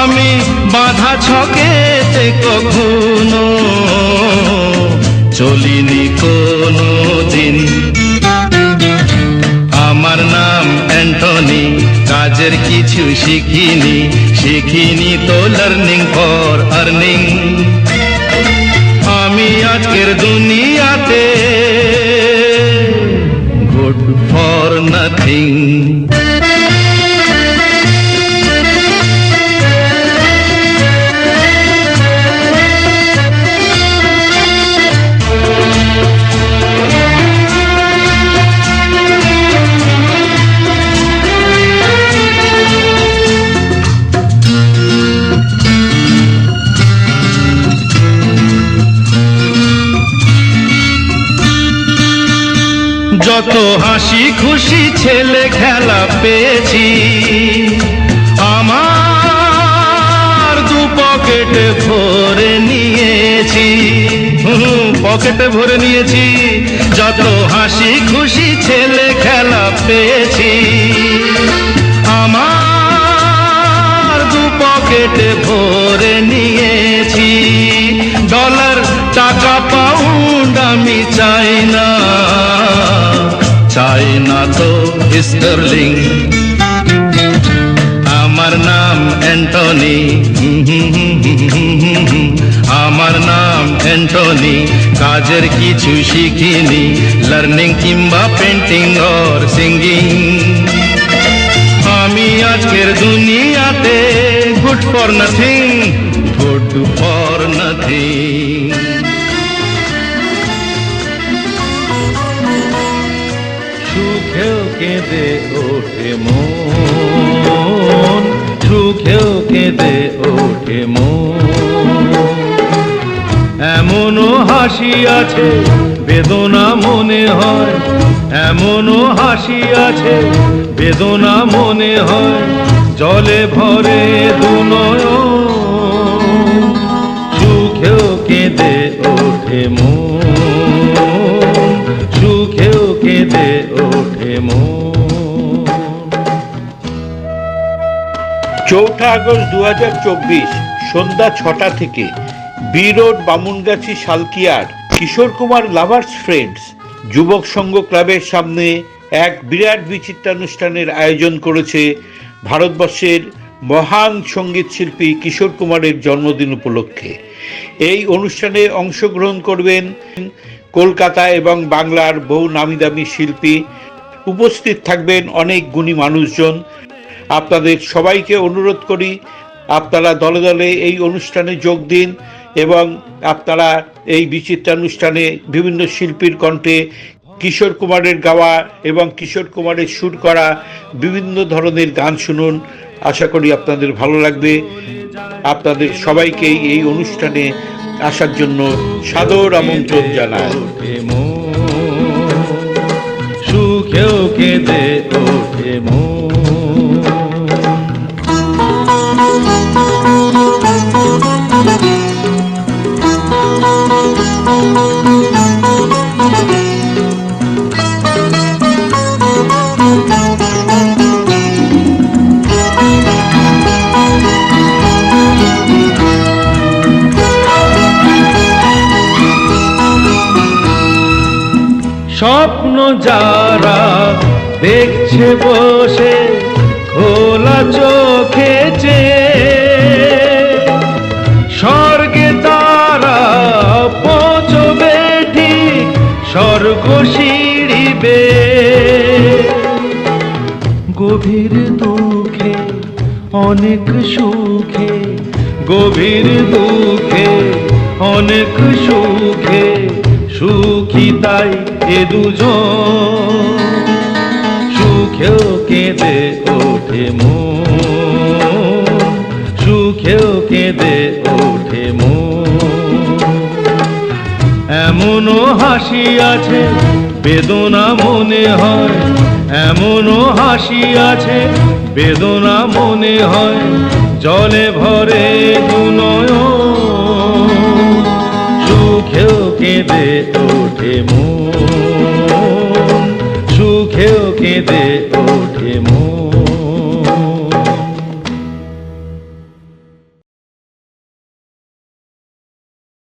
আমি বাধা ছকেতে কখনো চলিনি কোনো দিন। আমার নাম অ্যান্টনি, কাজের কিছু শিখিনি তো লার্নিং ফর আর্নিং। আমি আজকের দুনিয়াতে গুড ফর নাথিং। যত হাসি খুশি ছেলে খেলা পেয়েছি, আমার দু পকেটে ভরে নিয়েছি, পকেটে ভরে নিয়েছি। যত হাসি খুশি ছেলে খেলা পেয়েছি, আমার দু পকেটে ভরে নিয়েছি। ডলার টাকা পাউন্ড আমি চাই না তো স্টার্লিং। আমার নাম অ্যান্টনি, আমার নাম অ্যান্টনি, কাজের কিছু শিখিনি, লার্নিং কিংবা পেন্টিং অর সিঙ্গিং। আমি আজকের দুনিয়াতে good for nothing, good for nothing. সুখেও কেঁদে ওঠে মন, সুখেও কেঁদে ওঠে মন। এমনও হাসি আছে বেদনা মনে হয়, এমনও হাসি আছে বেদনা মনে হয়। জলে ভরে দু নয়ন, সুখেও কেঁদে ওঠে মন, সুখেও কেঁদে ওঠে মন।
4 আগস্ট 2024 সন্ধ্যা 6টা থেকে B road, Bamungachhi, সালকিয়ার Kishore Kumar lovers friends যুবক সংঘ ক্লাবের সামনে এক বিরাট বিচিত্রানুষ্ঠানের আয়োজন করেছে ভারতবর্ষের মহান সঙ্গীত শিল্পী কিশোর কুমারের জন্মদিন উপলক্ষে। এই অনুষ্ঠানে অংশগ্রহণ করবেন কলকাতা এবং বাংলার বহু নামি দামি শিল্পী, উপস্থিত থাকবেন অনেক গুণী মানুষজন। আপনাদের সবাইকে অনুরোধ করি আপনারা দলে দলে এই অনুষ্ঠানে যোগ দিন এবং আপনারা এই বিচিত্রানুষ্ঠানে বিভিন্ন শিল্পীর কণ্ঠে কিশোর কুমারের গাওয়া এবং কিশোর কুমারের সুর করা বিভিন্ন ধরনের গান শুনুন। আশা করি আপনাদের ভালো লাগবে। আপনাদের সবাইকে এই অনুষ্ঠানে আসার জন্য সাদর আমন্ত্রণ জানাই।
সুখেও কেঁদে ওঠে মন। স্বপ্ন যারা দেখছে বসে খোলা চোখে স্বর্গে তারা পৌঁছবে ঠিক স্বর্গ সিঁড়িবে। গভীর দুঃখে অনেক সুখে, গভীর দুঃখে অনেক সুখে, সুখী তাই এ দুজন, সুখেও কেঁদে ওঠে মন, সুখেও কেঁদে ওঠে মন। এমনও হাসি আছে বেদনা মনে হয়, এমনও হাসি আছে বেদনা মনে হয়, জলে ভরে দুনয়ন, সুখেও কেঁদে ওঠে মন, সুখেও কেঁদে